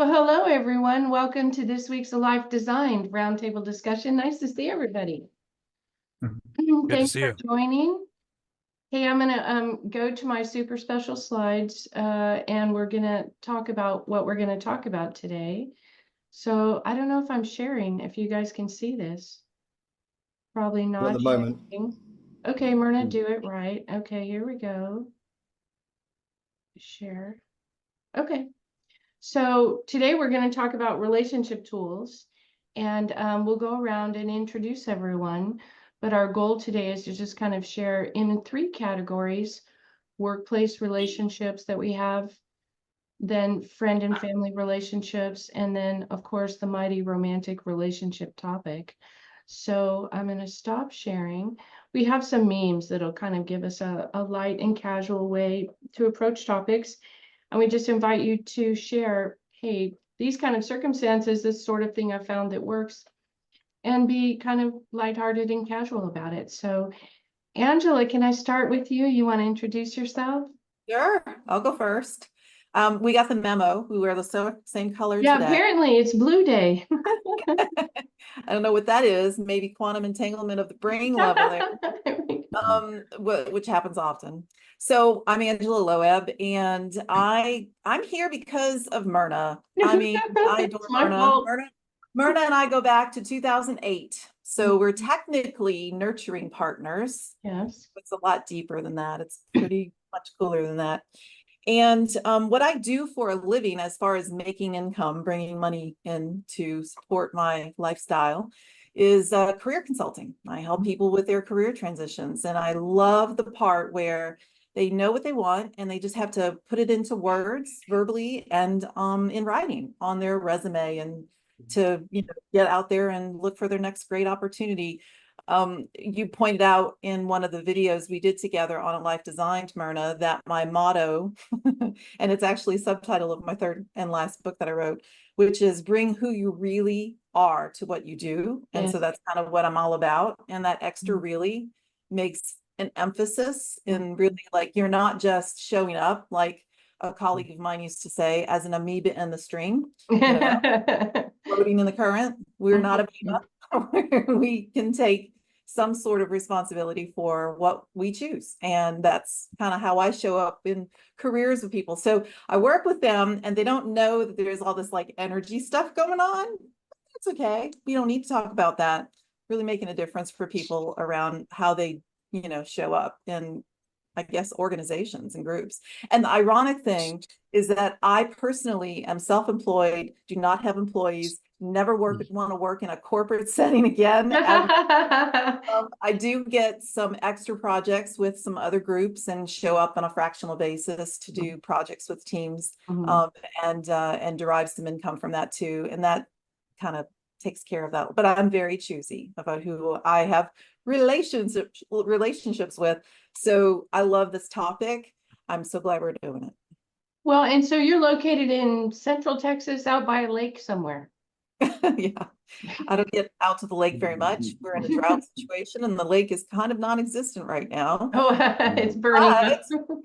Well, hello, everyone. Welcome to this week's Life Designed Roundtable discussion. Nice to see everybody. Good to Thanks see for you. joining. Hey, I'm going to go to my super special slides, and we're going to talk about what we're going to talk about today. So I don't know if I'm sharing, if you guys can see this. Probably not. At the moment. Okay, Myrna, do it right. Okay, here we go. Share. Okay. So today we're going to talk about relationship tools, and we'll go around and introduce everyone. But our goal today is to just kind of share in 3 categories: workplace relationships that we have, then friend and family relationships, and then, of course, the mighty romantic relationship topic. So I'm going to stop sharing. We have some memes that'll kind of give us a light and casual way to approach topics. And we just invite you to share, hey, these kind of circumstances, this sort of thing I found that works, and be kind of lighthearted and casual about it. So, Angela, can I start with you? You want to introduce yourself? Sure, I'll go first. We got the memo. We wear the same color Yeah, today. apparently it's Blue Day. I don't know what that is. Maybe quantum entanglement of the brain level there, which happens often. So I'm Angela Loeb, and I'm here because of Myrna. I mean, I adore It's my Myrna. fault. Myrna and I go back to 2008. So we're technically nurturing partners. Yes. It's a lot deeper than that. It's pretty much cooler than that. And what I do for a living, as far as making income, bringing money in to support my lifestyle, is career consulting. I help people with their career transitions. And I love the part where they know what they want and they just have to put it into words verbally and in writing on their resume, and to get out there and look for their next great opportunity. You pointed out in one of the videos we did together on A Life Designed, Myrna, that my motto, and it's actually subtitle of my 3rd and last book that I wrote, which is bring who you really are to what you do. And Yes. so that's kind of what I'm all about. And that extra really makes an emphasis in really, like, you're not just showing up, like a colleague of mine used to say, as an amoeba in the stream, floating in the current. We're not amoeba. We can take some sort of responsibility for what we choose. And that's kind of how I show up in careers with people. So I work with them and they don't know that there's all this like energy stuff going on. It's okay. We don't need to talk about that. Really making a difference for people around how they, show up in, I guess, organizations and groups. And the ironic thing is that I personally am self-employed, do not have employees, never want to work in a corporate setting again. I do get some extra projects with some other groups and show up on a fractional basis to do projects with teams, and derive some income from that too. And that kind of takes care of that. But I'm very choosy about who I have relationships with. So I love this topic. I'm so glad we're doing it. Well, and so you're located in Central Texas, out by a lake somewhere. Yeah, I don't get out to the lake very much. We're in a drought situation and the lake is kind of non-existent right now. Oh, it's burning up.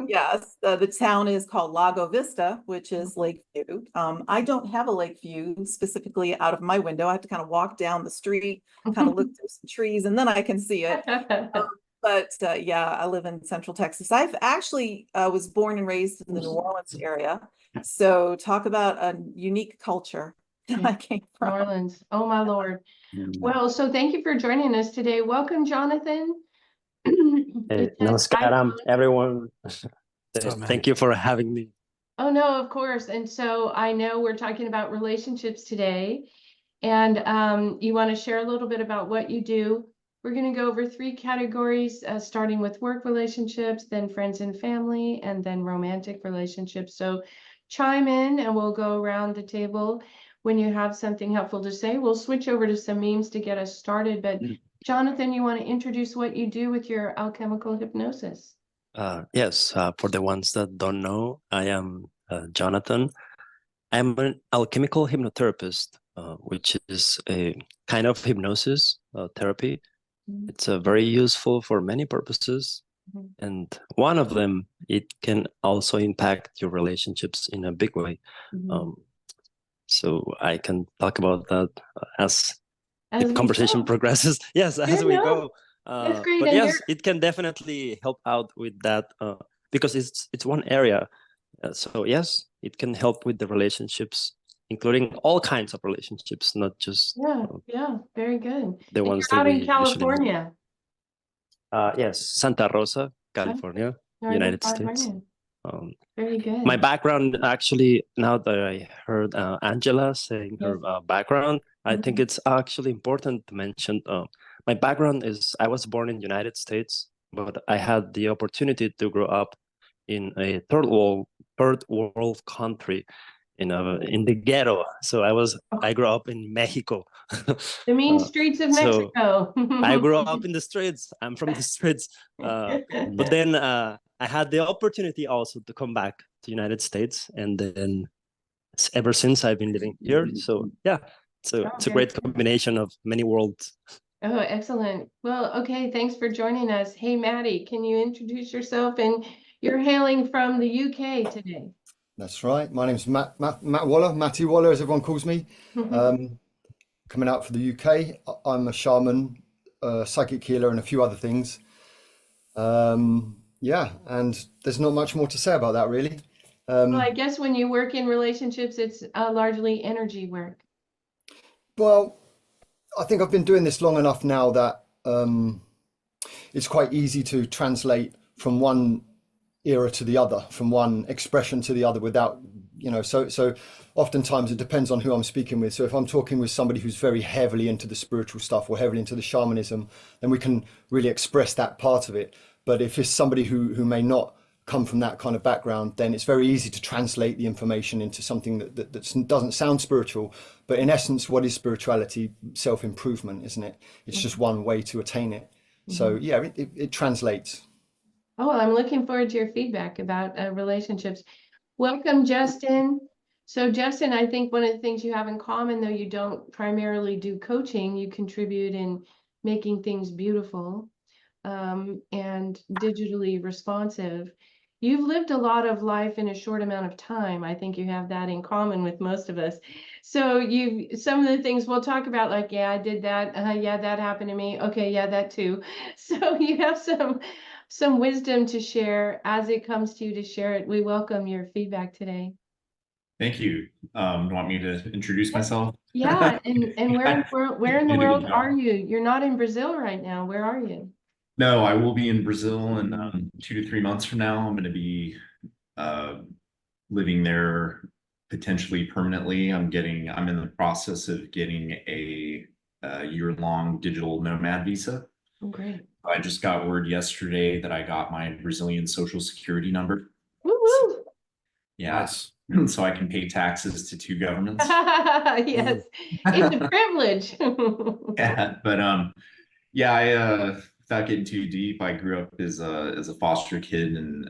Yes, the town is called Lago Vista, which is Lakeview. I don't have a lake view specifically out of my window. I have to kind of walk down the street, kind of look through some trees, and then I can see it. But yeah, I live in Central Texas. I've actually was born and raised in the New Orleans area. So talk about a unique culture that I came from. New Orleans. Oh, my Lord. Well, so thank you for joining us today. Welcome, Jonathan. Namaskaram, everyone. Thank you for having me. Oh, no, of course. And so I know we're talking about relationships today, and you want to share a little bit about what you do. We're going to go over 3 categories, starting with work relationships, then friends and family, and then romantic relationships. So chime in and we'll go around the table. When you have something helpful to say, we'll switch over to some memes to get us started. But Jonathan, you want to introduce what you do with your alchemical hypnosis? Yes, for the ones that don't know, I am Jonathan. I'm an alchemical hypnotherapist, which is a kind of hypnosis therapy. It's very useful for many purposes. And one of them, it can also impact your relationships in a big way. so I can talk about that as As the we conversation go. progresses. Yes, Yeah, as we no, go. that's great. But And yes, it can definitely help out with that because it's one area. So yes, it can help with the relationships, including all kinds of relationships, not just yeah, very good. the And ones you're that out we in usually meet. California. Yes, Santa Rosa, Okay. California, Northern United States. California. Um, Very my good. background, actually, now that I heard Angela saying her Yes. background, I think Mhm. it's actually important to mention. My background is I was born in United States, but I had the opportunity to grow up in a third world country in the ghetto. So I grew up in Mexico. The mean uh, streets of so Mexico. I grew up in the streets. I'm from the streets. But then I had the opportunity also to come back to United States, and then ever since I've been living here. So yeah, Oh, it's a very great good. combination of many worlds. Oh, excellent. Well, okay, thanks for joining us. Hey, Maddie, can you introduce yourself? And you're hailing from the UK today. That's right. My name's Matt Waller, Matty Waller, as everyone calls me. Coming out for the UK. I'm a shaman, psychic healer, and a few other things. Yeah, and there's not much more to say about that, really. Well, I guess when you work in relationships, it's largely energy work. Well, I think I've been doing this long enough now that it's quite easy to translate from one era to the other, from one expression to the other without, so oftentimes it depends on who I'm speaking with. So if I'm talking with somebody who's very heavily into the spiritual stuff or heavily into the shamanism, then we can really express that part of it. But if it's somebody who may not come from that kind of background, then it's very easy to translate the information into something that doesn't sound spiritual. But in essence, what is spirituality? Self-improvement, isn't it? It's just one way to attain it. So yeah, it translates. Oh, well, I'm looking forward to your feedback about relationships. Welcome, Justin. So, Justin, I think one of the things you have in common, though you don't primarily do coaching, you contribute in making things beautiful and digitally responsive. You've lived a lot of life in a short amount of time. I think you have that in common with most of us. So some of the things we'll talk about, like, yeah, I did that. Yeah, that happened to me. Okay, yeah, that too. So you have some wisdom to share as it comes to you to share it. We welcome your feedback today. Thank you. You want me to introduce myself? Yeah, and where in the Did a good world are job. you? You're not in Brazil right now. Where are you? No, I will be in Brazil in 2 to 3 months from now. I'm going to be uh, living there potentially permanently. I'm in the process of getting a year-long digital nomad visa. Oh, great. I just got word yesterday that I got my Brazilian social security number. Woo woo. Yeah, so I can pay taxes to 2 governments. Yes, it's a privilege. Yeah, but yeah, without getting too deep, I grew up as a foster kid in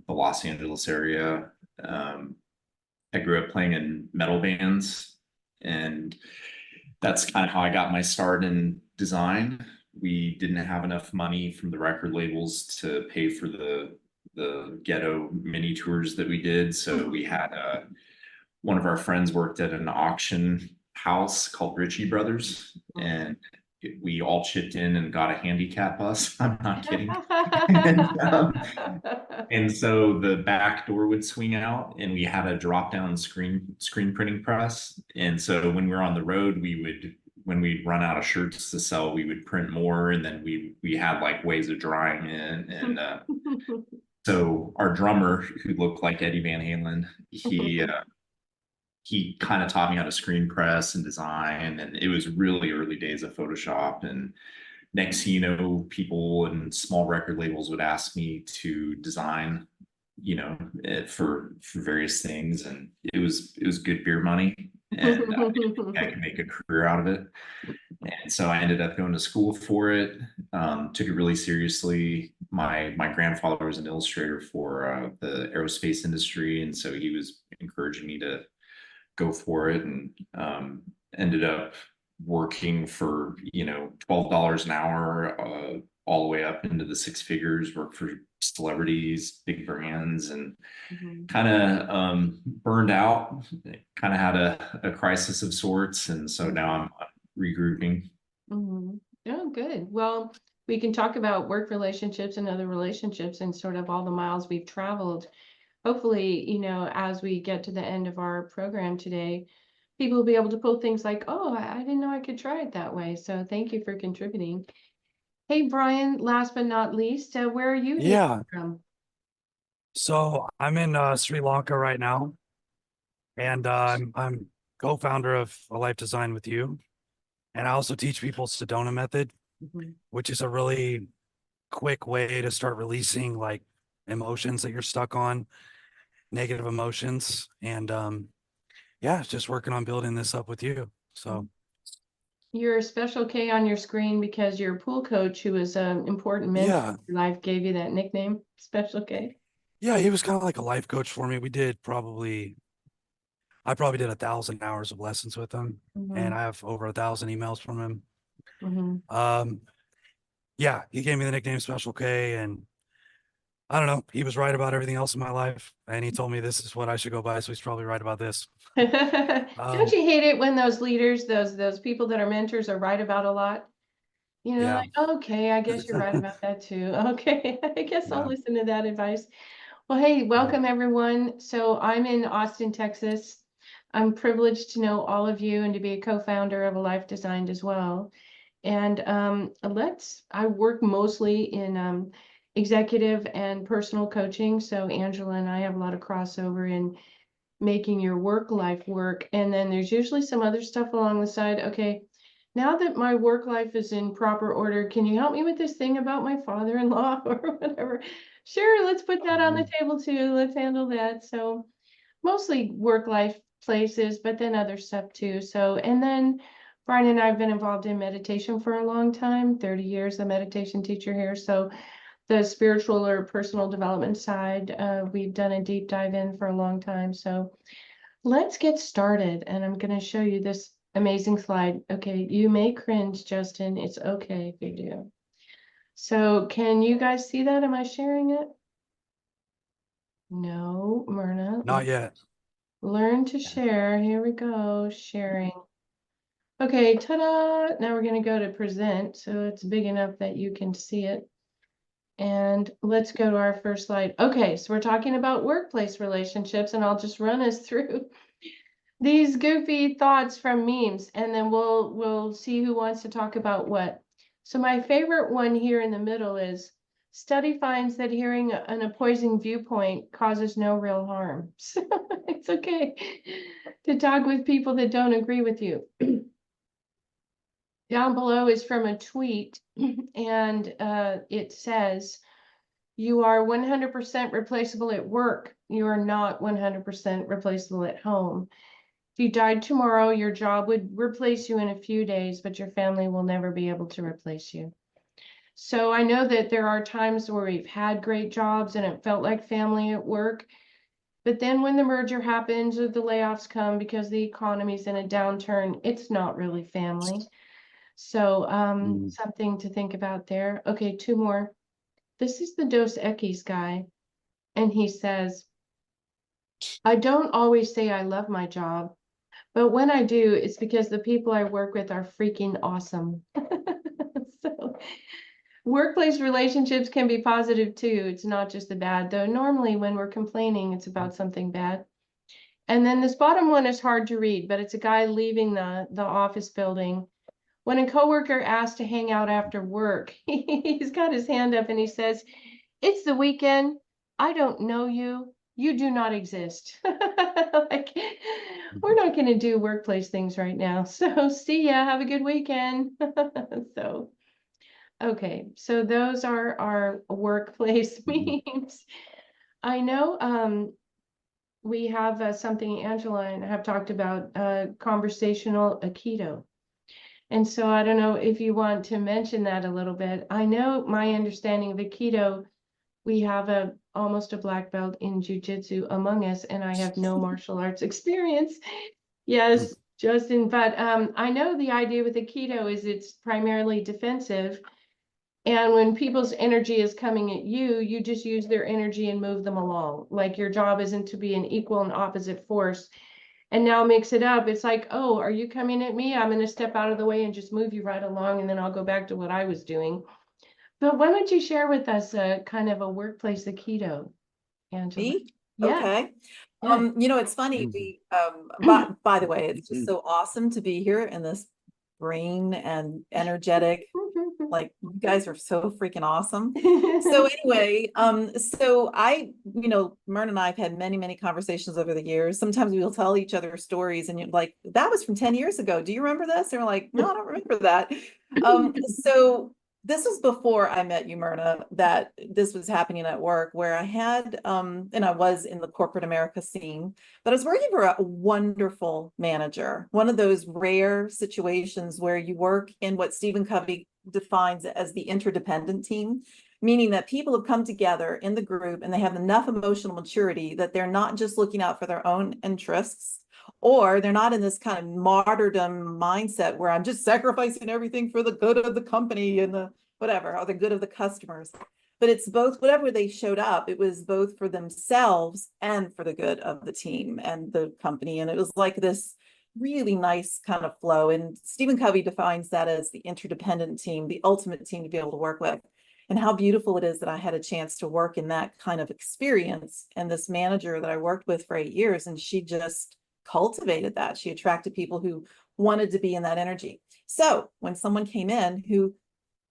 the Los Angeles area. Um, I grew up playing in metal bands, and that's kind of how I got my start in design. We didn't have enough money from the record labels to pay for the ghetto mini tours that we did, so we had one of our friends worked at an auction house called Ritchie Brothers, and we all chipped in and got a handicap bus. I'm not kidding. And so the back door would swing out, and we had a drop down screen printing press. And so when we were on the road, when we'd run out of shirts to sell, we would print more, and then we had like ways of drying it. And so our drummer, who looked like Eddie Van Halen, he kind of taught me how to screen press and design, and it was really early days of Photoshop. And next thing you know, people and small record labels would ask me to design, for various things, and it was good beer money, and I could make a career out of it. And so I ended up going to school for it. Took it really seriously. My grandfather was an illustrator for the aerospace industry, and so he was encouraging me to go for it, and ended up working for $12 an hour all the way up into the six figures, worked for celebrities, big brands, and kind of burned out, kind of had a crisis of sorts. And so now I'm regrouping. Oh, good. Well, we can talk about work relationships and other relationships and sort of all the miles we've traveled. Hopefully, you know, as we get to the end of our program today, people will be able to pull things like, oh, I didn't know I could try it that way. So thank you for contributing. Hey, Brian, last but not least, where are you Yeah. hailing from? So I'm in Sri Lanka right now, and I'm co-founder of A Life Design with You, and I also teach people Sedona method, which is a really quick way to start releasing like emotions that you're stuck on, negative emotions, and yeah, just working on building this up with you. So You're a special K on your screen because your pool coach, who was an important mentor yeah, in your life, gave you that nickname, Special K. yeah, he was kind of like a life coach for me. I probably did 1,000 hours of lessons with him, and I have over 1,000 emails from him. Yeah, he gave me the nickname Special K, and I don't know, he was right about everything else in my life, and he told me this is what I should go by, so he's probably right about this. Don't you hate it when those leaders, those people that are mentors are right about a lot? You know, Yeah. like, okay, I guess you're right about that too. Okay, I guess I'll Yeah. listen to that advice. Well, hey, welcome everyone. So I'm in Austin, Texas. I'm privileged to know all of you and to be a co-founder of A Life Designed as well. And I work mostly in executive and personal coaching. So Angela and I have a lot of crossover in making your work life work. And then there's usually some other stuff along the side. Okay, now that my work life is in proper order, can you help me with this thing about my father-in-law or whatever? Sure, let's put that on the table too. Let's handle that. So mostly work life places, but then other stuff too. So, and then Brian and I have been involved in meditation for a long time, 30 years, a meditation teacher here. So the spiritual or personal development side, we've done a deep dive in for a long time. So let's get started. And I'm going to show you this amazing slide. Okay, you may cringe, Justin. It's okay if you do. So can you guys see that? Am I sharing it? No, Myrna. Not yet. Learn to share. Here we go. Sharing. Okay, ta-da! Now we're going to go to present. So it's big enough that you can see it. And let's go to our first slide. Okay, so we're talking about workplace relationships, and I'll just run us through these goofy thoughts from memes, and then we'll see who wants to talk about what. So my favorite one here in the middle is study finds that hearing an opposing viewpoint causes no real harm. So it's okay to talk with people that don't agree with you. Down below is from a tweet, and it says, you are 100% replaceable at work. You are not 100% replaceable at home. If you died tomorrow, your job would replace you in a few days, but your family will never be able to replace you. So I know that there are times where we've had great jobs and it felt like family at work. But then when the merger happens or the layoffs come because the economy's in a downturn, it's not really family. So something to think about there. Okay, two more. This is the Dos Equis guy. And he says, I don't always say I love my job, but when I do, it's because the people I work with are freaking awesome. So workplace relationships can be positive too. It's not just the bad, though. Normally when we're complaining, it's about something bad. And then this bottom one is hard to read, but it's a guy leaving the office building. When a coworker asks to hang out after work, he's got his hand up and he says, it's the weekend. I don't know you. You do not exist. Like, we're not going to do workplace things right now. So see ya. Have a good weekend. So, okay. So those are our workplace memes. I know we have something Angela and I have talked about, conversational Aikido. And so I don't know if you want to mention that a little bit. I know my understanding of Aikido, we have almost a black belt in jiu-jitsu among us, and I have no martial arts experience. Yes, Justin, but I know the idea with Aikido is it's primarily defensive. And when people's energy is coming at you, you just use their energy and move them along. Like your job isn't to be an equal and opposite force. And now mix it up. It's like, oh, are you coming at me? I'm going to step out of the way and just move you right along, and then I'll go back to what I was doing. But why don't you share with us a kind of a workplace Aikido, Angela? Me? Yeah. Okay. Yeah. You know, it's funny, we by the way, it's just so awesome to be here in this brain and energetic, like you guys are so freaking awesome. So anyway, so Myrna and I have had many, many conversations over the years. Sometimes we'll tell each other stories and you're like, that was from 10 years ago. Do you remember this? And we're like, no, I don't remember that. So this was before I met you, Myrna, that this was happening at work where I had, and I was in the corporate America scene, but I was working for a wonderful manager, one of those rare situations where you work in what Stephen Covey defines as the interdependent team, meaning that people have come together in the group and they have enough emotional maturity that they're not just looking out for their own interests, or they're not in this kind of martyrdom mindset where I'm just sacrificing everything for the good of the company and the whatever, or the good of the customers. But it's both, whatever they showed up, it was both for themselves and for the good of the team and the company. And it was like this really nice kind of flow. And Stephen Covey defines that as the interdependent team, the ultimate team to be able to work with. And how beautiful it is that I had a chance to work in that kind of experience. And this manager that I worked with for 8 years, and she just cultivated that. She attracted people who wanted to be in that energy. So when someone came in who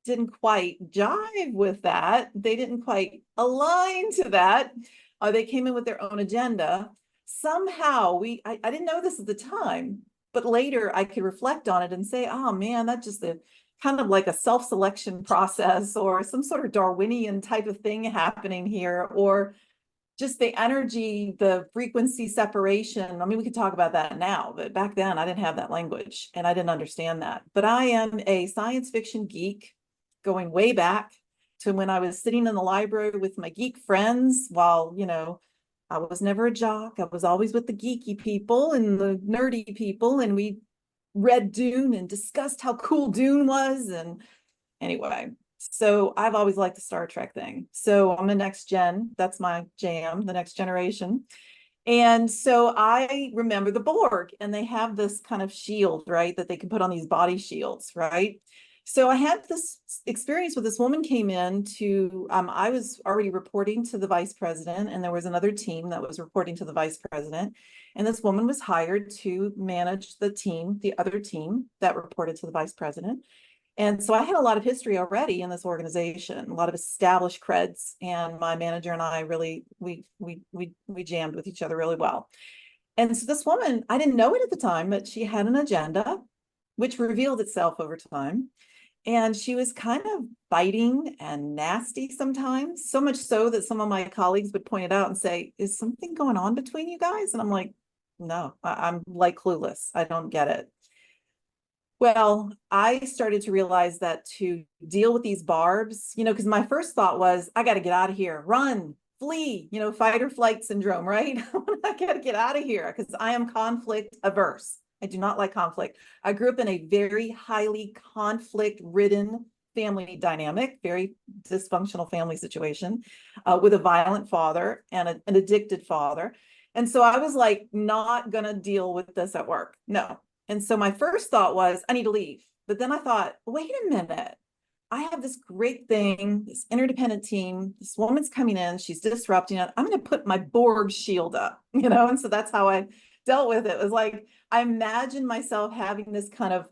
didn't quite jive with that, they didn't quite align to that, they came in with their own agenda. Somehow I didn't know this at the time, but later I could reflect on it and say, oh man, that's just a kind of like a self-selection process or some sort of Darwinian type of thing happening here, or just the energy, the frequency separation. I mean, we could talk about that now, but back then I didn't have that language and I didn't understand that. But I am a science fiction geek going way back to when I was sitting in the library with my geek friends while, I was never a jock. I was always with the geeky people and the nerdy people, and we read Dune and discussed how cool Dune was. And anyway, so I've always liked the Star Trek thing. So I'm a next gen. That's my jam, the next generation. And so I remember the Borg, and they have this kind of shield, right, that they can put on these body shields, right? So I had this experience with this woman came in to, I was already reporting to the vice president, and there was another team that was reporting to the vice president. And this woman was hired to manage the team, the other team that reported to the vice president. And so I had a lot of history already in this organization, a lot of established creds, and my manager and I really, we jammed with each other really well. And so this woman, I didn't know it at the time, but she had an agenda, which revealed itself over time. And she was kind of biting and nasty sometimes, so much so that some of my colleagues would point it out and say, is something going on between you guys? And I'm like, no, I'm like clueless. I don't get it. Well, I started to realize that to deal with these barbs, because my first thought was, I got to get out of here, run, flee, fight or flight syndrome, right? I got to get out of here because I am conflict averse. I do not like conflict. I grew up in a very highly conflict-ridden family dynamic, very dysfunctional family situation with a violent father and an addicted father. And so I was like, not going to deal with this at work. No. And so my first thought was, I need to leave. But then I thought, wait a minute. I have this great thing, this interdependent team. This woman's coming in. She's disrupting it. I'm going to put my Borg shield up, And so that's how I dealt with it. It was like, I imagined myself having this kind of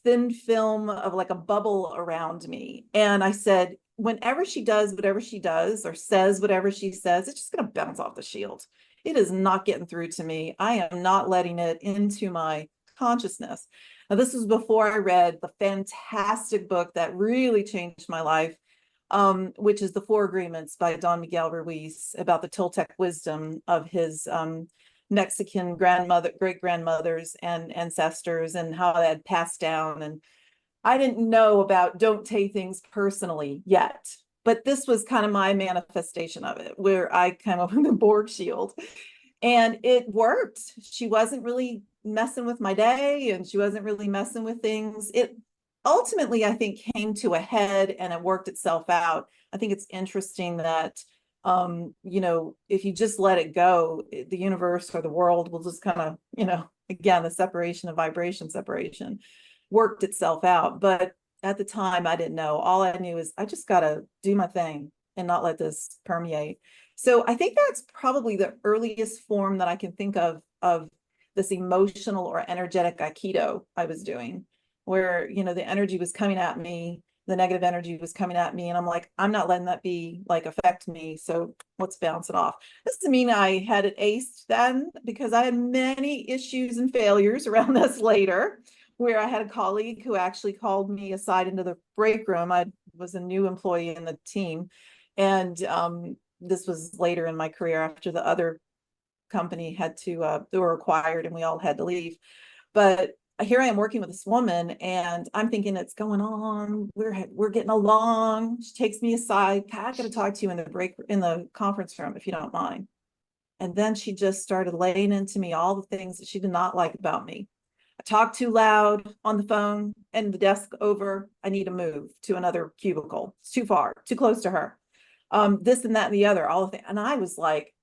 thin film of like a bubble around me. And I said, whenever she does whatever she does or says whatever she says, it's just going to bounce off the shield. It is not getting through to me. I am not letting it into my consciousness. Now, this was before I read the fantastic book that really changed my life, which is The Four Agreements by Don Miguel Ruiz, about the Toltec wisdom of his Mexican great-grandmothers and ancestors and how that had passed down. And I didn't know about don't take things personally yet, but this was kind of my manifestation of it, where I came up with the Borg shield. And it worked. She wasn't really messing with my day, and she wasn't really messing with things. It ultimately, I think, came to a head and it worked itself out. I think it's interesting that, you know, if you just let it go, the universe or the world will just kind of, you know, again, the separation of vibration separation worked itself out. But at the time, I didn't know. All I knew is I just got to do my thing and not let this permeate. So I think that's probably the earliest form that I can think of this emotional or energetic Aikido I was doing, where, you know, the energy was coming at me, the negative energy was coming at me, and I'm like, I'm not letting that be like affect me. So let's bounce it off. This doesn't mean I had it aced then, because I had many issues and failures around this later, where I had a colleague who actually called me aside into the break room. I was a new employee in the team. And this was later in my career after the other company had to, they were acquired and we all had to leave. But here I am working with this woman and I'm thinking it's going on. We're getting along. She takes me aside. I got to talk to you in the conference room, if you don't mind. And then she just started laying into me all the things that she did not like about me. I talk too loud on the phone and the desk over. I need to move to another cubicle. It's too far, too close to her. This and that and the other, all of it. And I was like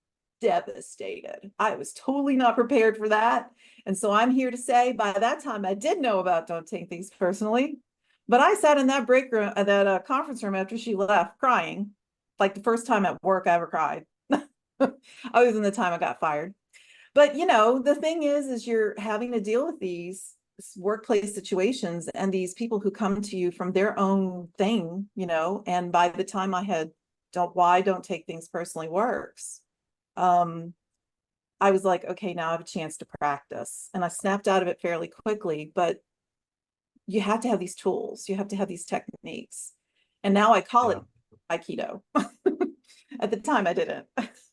devastated. I was totally not prepared for that. And so I'm here to say by that time I did know about don't take things personally. But I sat in that break room, that conference room after she left crying, like the first time at work I ever cried, other than the time I got fired. But, you know, the thing is you're having to deal with these workplace situations and these people who come to you from their own thing, you know, and by the time I had don't take things personally works. I was like, okay, now I have a chance to practice. And I snapped out of it fairly quickly, but you have to have these tools. You have to have these techniques. And now I call it Aikido. At the time I didn't,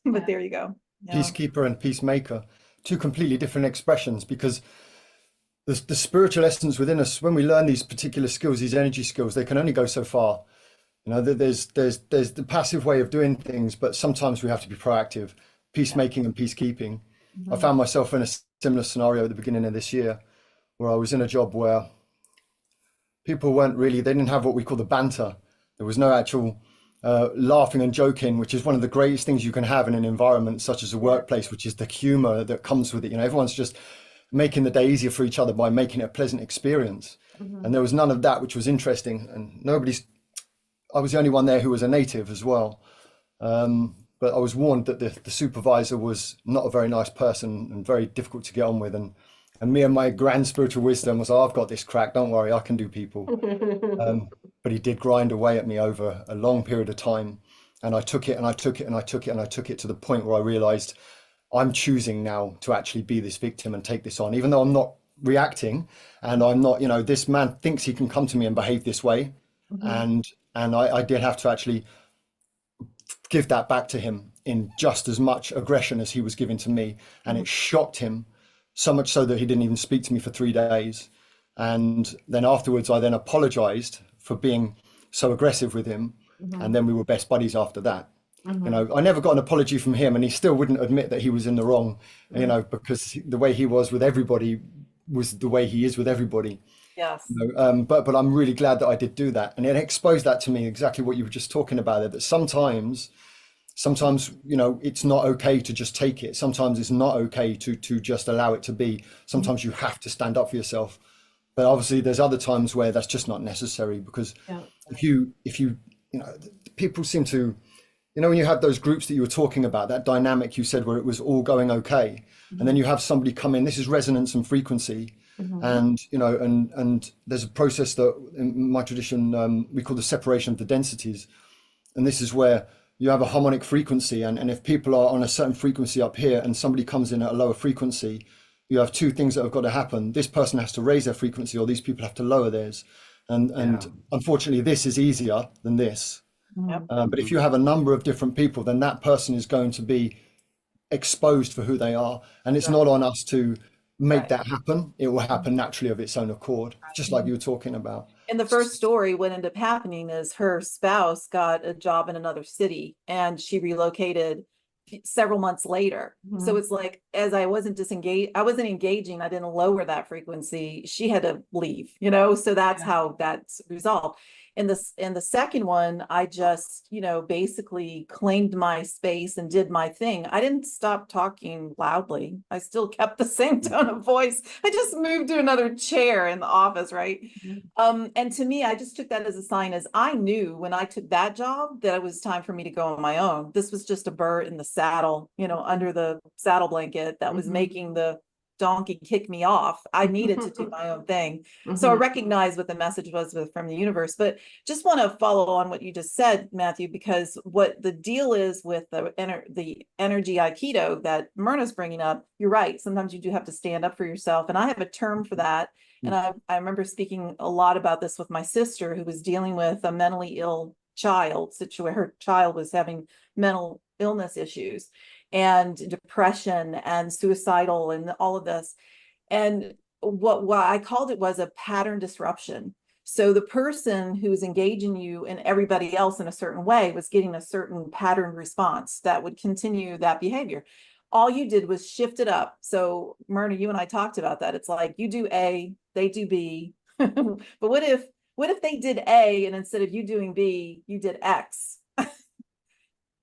but there you go. Yeah. Peacekeeper and peacemaker, two completely different expressions, because the spiritual essence within us, when we learn these particular skills, these energy skills, they can only go so far. You know, there's the passive way of doing things, but sometimes we have to be proactive. Peacemaking and peacekeeping. I found myself in a similar scenario at the beginning of this year, where I was in a job where people they didn't have what we call the banter. There was no actual laughing and joking, which is one of the greatest things you can have in an environment such as a workplace, which is the humor that comes with it. You know, everyone's just making the day easier for each other by making it a pleasant experience. And there was none of that, which was interesting. And I was the only one there who was a native as well. But I was warned that the supervisor was not a very nice person and very difficult to get on with. And me and my grand spiritual wisdom was, I've got this crack, don't worry, I can do people. But he did grind away at me over a long period of time. And I took it and I took it and I took it and I took it to the point where I realized I'm choosing now to actually be this victim and take this on, even though I'm not reacting and I'm not, you know, this man thinks he can come to me and behave this way. And I did have to actually give that back to him in just as much aggression as he was giving to me. And it shocked him so much so that he didn't even speak to me for 3 days. And then afterwards, I then apologized for being so aggressive with him. And then we were best buddies after that. You know, I never got an apology from him and he still wouldn't admit that he was in the wrong, you know, because the way he was with everybody was the way he is with everybody. Yes. You know, but I'm really glad that I did do that. And it exposed that to me, exactly what you were just talking about there, that sometimes, you know, it's not okay to just take it. Sometimes it's not okay to just allow it to be. Sometimes you have to stand up for yourself. But obviously there's other times where that's just not necessary, because if you know, people seem to, you know, when you had those groups that you were talking about, that dynamic you said where it was all going okay, and then you have somebody come in, this is resonance and frequency. And, you know, and there's a process that in my tradition, we call the separation of the densities. And this is where you have a harmonic frequency. And if people are on a certain frequency up here and somebody comes in at a lower frequency, you have two things that have got to happen. This person has to raise their frequency, or these people have to lower theirs. And unfortunately, this is easier than this. But if you have a number of different people, then that person is going to be exposed for who they are. And it's not on us to make that happen. It will happen naturally of its own accord, just like you were talking about. And the first story, what ended up happening is her spouse got a job in another city and she relocated several months later. So Mhm. it's like, as I wasn't engaging, I didn't lower that frequency. She had to leave, you know, so that's Yeah. how that's resolved. In the second one, I just, you know, basically claimed my space and did my thing. I didn't stop talking loudly. I still kept the same tone of voice. I just moved to another chair in the office, right? And to me, I just took that as a sign, as I knew when I took that job that it was time for me to go on my own. This was just a burr in the saddle, you know, under the saddle blanket that was Mhm. making the donkey kick me off. I needed to do my own thing. So I Mhm. recognized what the message was from the universe. But just want to follow on what you just said, Matthew, because what the deal is with the energy Aikido that Myrna's bringing up, you're right. Sometimes you do have to stand up for yourself. And I have a term for that. And I remember speaking a lot about this with my sister, who was dealing with a mentally ill child situation. Her child was having mental illness issues and depression and suicidal and all of this. And what I called it was a pattern disruption. So the person who's engaging you and everybody else in a certain way was getting a certain pattern response that would continue that behavior. All you did was shift it up. So Myrna, you and I talked about that. It's like you do A, they do B. But what if they did A and instead of you doing B, you did X?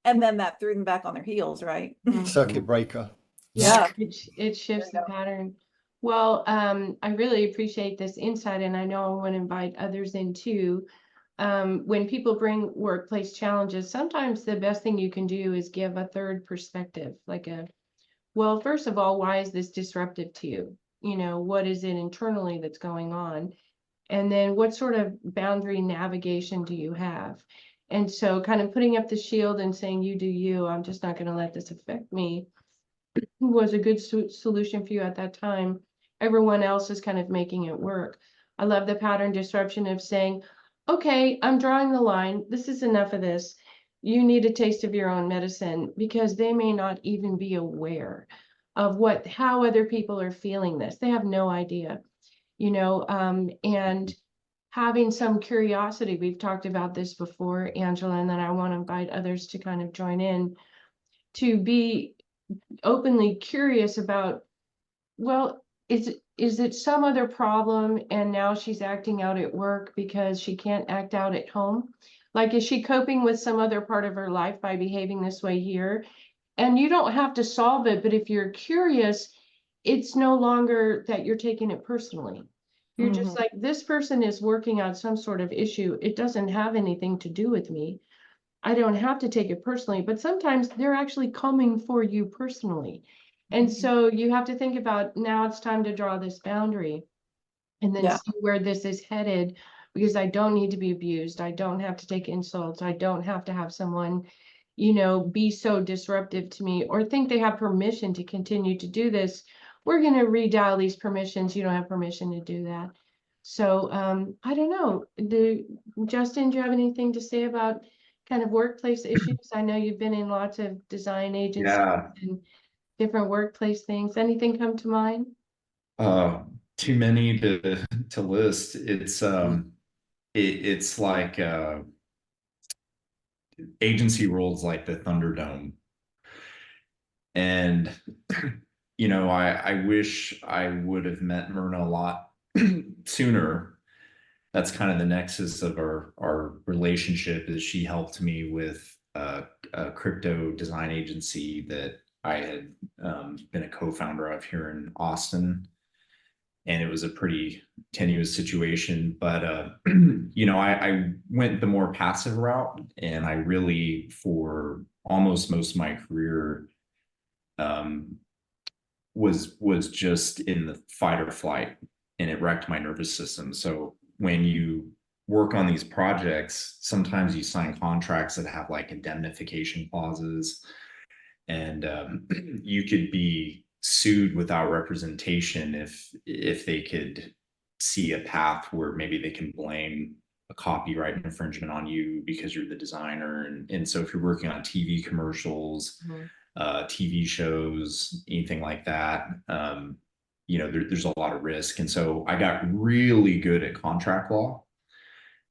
And then that threw them back on their heels, right? Circuit breaker. Yeah, Yeah. it shifts There the you go. pattern. Well, I really appreciate this insight, and I know I want to invite others in too. When people bring workplace challenges, sometimes the best thing you can do is give a third perspective, like well, first of all, why is this disruptive to you? You know, what is it internally that's going on? And then what sort of boundary navigation do you have? And so kind of putting up the shield and saying, you do you, I'm just not going to let this affect me, was a good solution for you at that time. Everyone else is kind of making it work. I love the pattern disruption of saying, okay, I'm drawing the line. This is enough of this. You need a taste of your own medicine, because they may not even be aware of how other people are feeling this. They have no idea, you know, and having some curiosity. We've talked about this before, Angela, and then I want to invite others to kind of join in, to be openly curious about, well, is it some other problem and now she's acting out at work because she can't act out at home? Like, is she coping with some other part of her life by behaving this way here? And you don't have to solve it, but if you're curious, it's no longer that you're taking it personally. You're just like, this person is working on some sort of issue. It doesn't have anything to do with me. I don't have to take it personally, but sometimes they're actually coming for you personally. And so you have to think about, now it's time to draw this boundary and then Yeah. see where this is headed, because I don't need to be abused. I don't have to take insults. I don't have to have someone, you know, be so disruptive to me or think they have permission to continue to do this. We're going to redial these permissions. You don't have permission to do that. So I don't know. Justin, do you have anything to say about kind of workplace issues? I know you've been in lots of design agencies Yeah. and different workplace things. Anything come to mind? Too many to list. It's like agency roles like the Thunderdome. And you know, I wish I would have met Myrna a lot sooner. That's kind of the nexus of our relationship, is she helped me with a crypto design agency that I had been a co-founder of here in Austin. And it was a pretty tenuous situation, but you know, I went the more passive route, and I really, for almost most of my career, um, was just in the fight or flight, and it wrecked my nervous system. So when you work on these projects, sometimes you sign contracts that have like indemnification clauses, and you could be sued without representation if they could see a path where maybe they can blame a copyright infringement on you because you're the designer. And so if you're working on TV commercials, TV shows, anything like that, you know, there's a lot of risk. And so I got really good at contract law.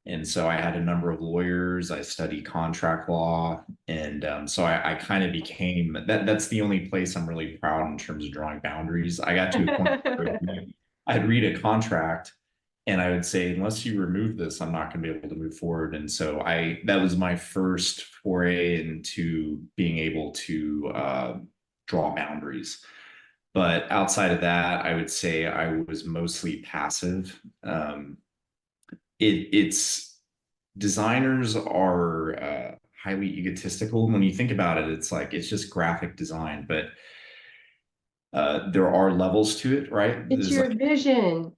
And so I had a number of lawyers. I studied contract law. And so I kind of became that's the only place I'm really proud in terms of drawing boundaries. I got to a point where I'd read a contract and I would say, unless you remove this, I'm not going to be able to move forward. And so that was my first foray into being able to draw boundaries. But outside of that, I would say I was mostly passive. It's designers are highly egotistical. When you think about it, it's like it's just graphic design, but there are levels to it, right? It's There's your like, vision.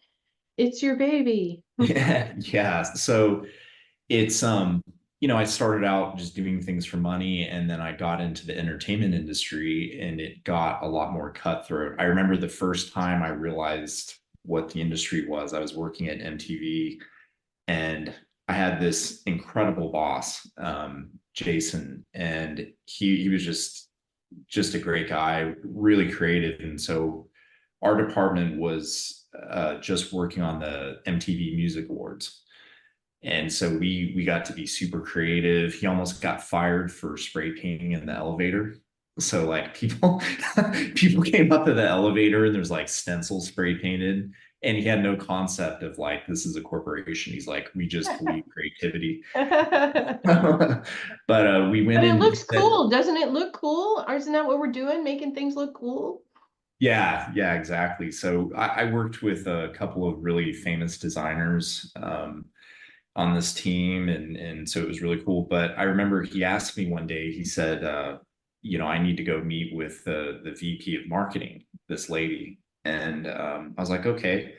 It's your baby. yeah, yeah. So it's I started out just doing things for money, and then I got into the entertainment industry, and it got a lot more cutthroat. I remember the first time I realized what the industry was. I was working at MTV, and I had this incredible boss, Jason, and he was just a great guy, really creative. And so our department was just working on the MTV Music Awards. And so we got to be super creative. He almost got fired for spray painting in the elevator. So like people came up to the elevator and there's like stencils spray painted, and he had no concept of like this is a corporation. He's like, we just believe creativity. But we went But it in, he looks said, cool. Doesn't it look cool? Isn't that what we're doing? Making things look cool? yeah, exactly. So I worked with a couple of really famous designers on this team, and so it was really cool. But I remember he asked me one day, he said, I need to go meet with the VP of marketing, this lady. And I was like, okay.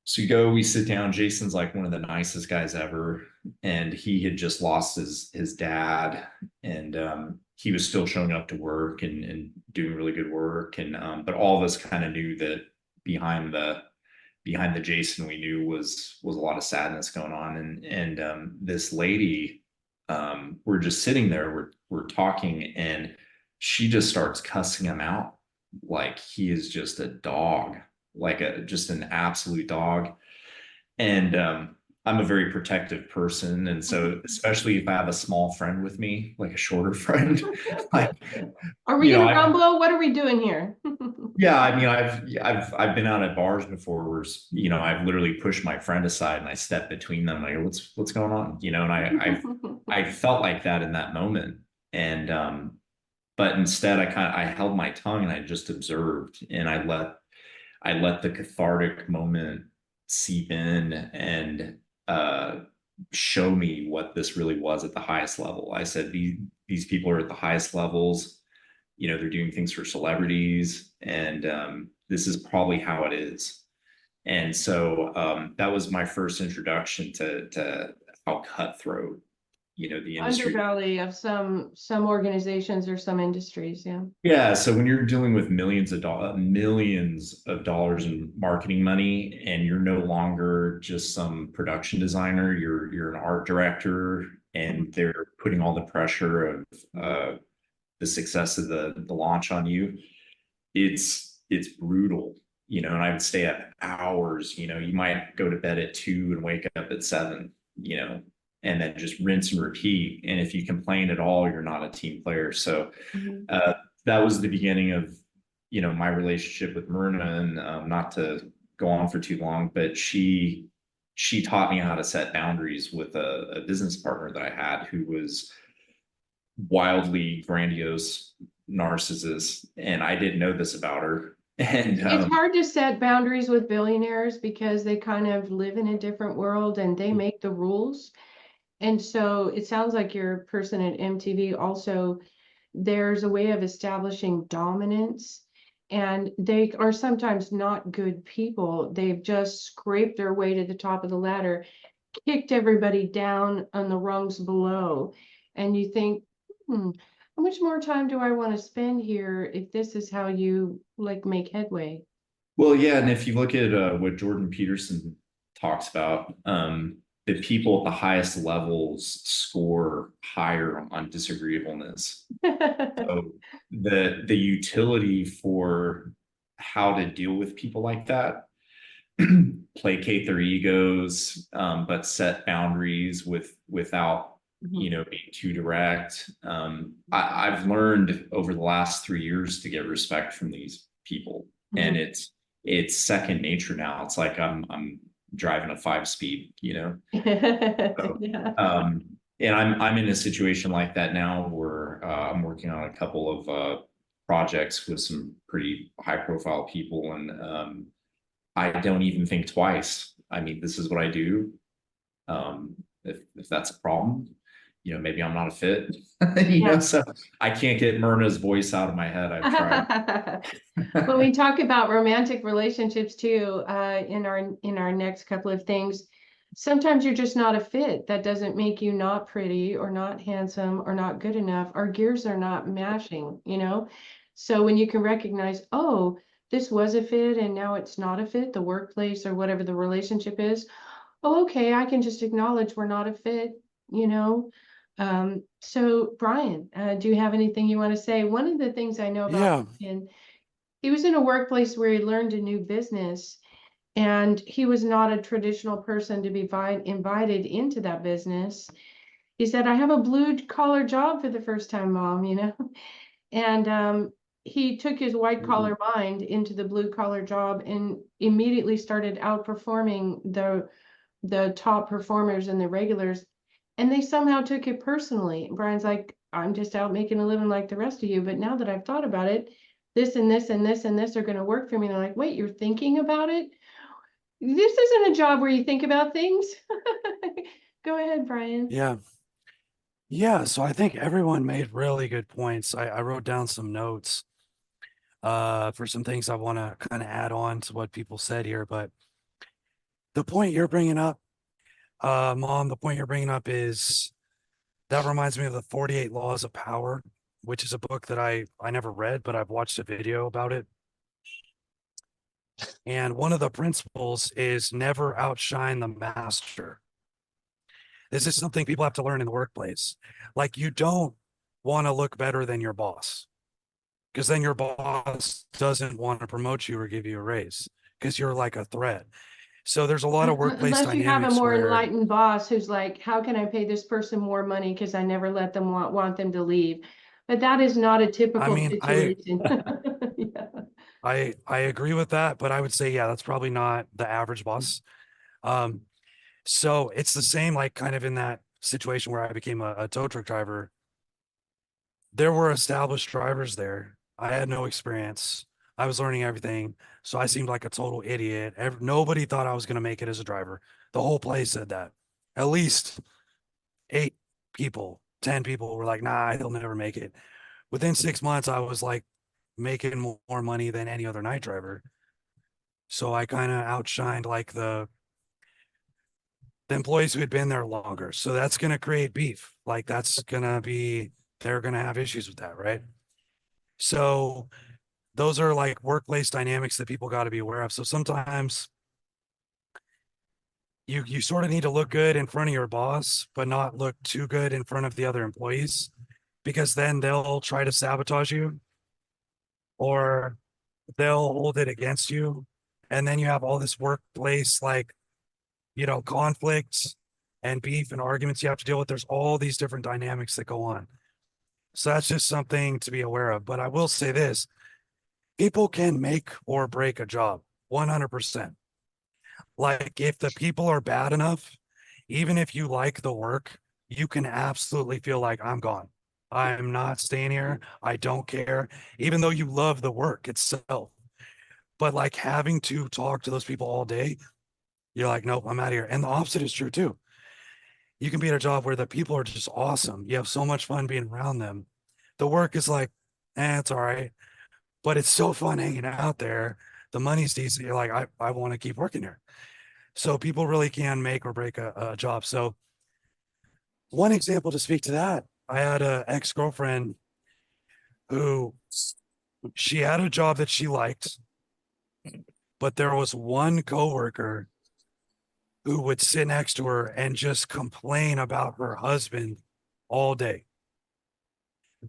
So we sit down. Jason's like one of the nicest guys ever, and he had just lost his dad, and he was still showing up to work and doing really good work. And but all of us kind of knew that behind the Jason we knew was a lot of sadness going on. And this lady, we're just sitting there, we're talking, and she just starts cussing him out like he is just a dog, like just an absolute dog. And I'm a very protective person, and so especially if I have a small friend with me, like a shorter friend, like Are we gonna I rumble? What are we doing here? yeah, I mean, I've been out at bars before where I've literally pushed my friend aside and I step between them. Like, what's going on? And I felt like that in that moment. And but instead I held my tongue and I just observed, and I let the cathartic moment seep in and show me what this really was at the highest level. I said, these people are at the highest levels. They're doing things for celebrities, and this is probably how it is. And so that was my first introduction to how cutthroat, the industry. Underbelly of some organizations or some industries, yeah. Yeah, so when you're dealing with millions of dollars in marketing money, and you're no longer just some production designer, you're an art director, and they're putting all the pressure of the success of the launch on you. It's brutal, and I would stay up hours. You might go to bed at 2 and wake up at 7, and then just rinse and repeat. And if you complain at all, you're not a team player. So that was the beginning of my relationship with Myrna. And not to go on for too long, but she taught me how to set boundaries with a business partner that I had, who was wildly grandiose narcissist, and I didn't know this about her. And It's hard to set boundaries with billionaires because they kind of live in a different world and they make the rules. And so it sounds like you're a person at MTV also, there's a way of establishing dominance, and they are sometimes not good people. They've just scraped their way to the top of the ladder, kicked everybody down on the rungs below. And you think, how much more time do I want to spend here if this is how you like make headway? well, yeah, and if you look at what Jordan Peterson talks about, the people at the highest levels score higher on disagreeableness. So the utility for how to deal with people like that placate their egos, but set boundaries without, you know, being too direct. I've learned over the last 3 years to get respect from these people, and it's second nature now. It's like I'm driving a 5-speed, you know. So, Yeah. and I'm in a situation like that now where I'm working on a couple of projects with some pretty high profile people, and I don't even think twice. I mean, this is what I do. If that's a problem, you know, maybe I'm not a fit. You know, so I can't get Myrna's voice out of my head. I've tried. When we talk about romantic relationships too, in our next couple of things, sometimes you're just not a fit. That doesn't make you not pretty or not handsome or not good enough. Our gears are not mashing, you know? So when you can recognize, oh, this was a fit and now it's not a fit, the workplace or whatever the relationship is, oh, okay, I can just acknowledge we're not a fit, you know? So Brian, do you have anything you want to say? One of the things I know about Brian, he was in a workplace where he learned a new business, and he was not a traditional person to be invited into that business. He said, I have a blue collar job for the first time, Mom, you know? And he took his white collar mind into the blue collar job and immediately started outperforming the top performers and the regulars. And they somehow took it personally. Brian's like, I'm just out making a living like the rest of you. But now that I've thought about it, this and this and this and this are going to work for me. And they're like, wait, you're thinking about it? This isn't a job where you think about things. Go ahead, Brian. Yeah, so I think everyone made really good points. I wrote down some notes for some things I want to kind of add on to what people said here. But the point you're bringing up, Mom, the point you're bringing up is that reminds me of the 48 Laws of Power, which is a book that I never read, but I've watched a video about it. And one of the principles is never outshine the master. This is something people have to learn in the workplace. Like, you don't want to look better than your boss, because then your boss doesn't want to promote you or give you a raise because you're like a threat. So there's a lot of workplace Unless you have a dynamics more where, enlightened boss who's like, how can I pay this person more money because I never let them want them to leave? But that is not a I typical mean, situation. Yeah. I agree with that, but I would say, yeah, that's probably not the average boss. So it's the same, like kind of in that situation where I became a tow truck driver. There were established drivers there. I had no experience. I was learning everything. So I seemed like a total idiot. Nobody thought I was going to make it as a driver. The whole place said that. At least 8 people, 10 people were like, nah, he'll never make it. Within 6 months, I was like making more money than any other night driver. So I kind of outshined like the employees who had been there longer. So that's going to create beef. Like that's going to be, they're going to have issues with that, right? So those are like workplace dynamics that people got to be aware of. So sometimes you sort of need to look good in front of your boss, but not look too good in front of the other employees, because then they'll try to sabotage you or they'll hold it against you. And then you have all this workplace, like, you know, conflicts and beef and arguments you have to deal with. There's all these different dynamics that go on. So that's just something to be aware of. But I will say this, people can make or break a job 100%. Like if the people are bad enough, even if you like the work, you can absolutely feel like I'm gone. I'm not staying here. I don't care, even though you love the work itself. But like having to talk to those people all day, you're like, nope, I'm out of here. And the opposite is true too. You can be at a job where the people are just awesome. You have so much fun being around them. The work is like, it's all right, but it's so fun hanging out there. The money's decent. You're like, I want to keep working here. So people really can make or break a job. So one example to speak to that, I had an ex-girlfriend who, she had a job that she liked, but there was one coworker who would sit next to her and just complain about her husband all day.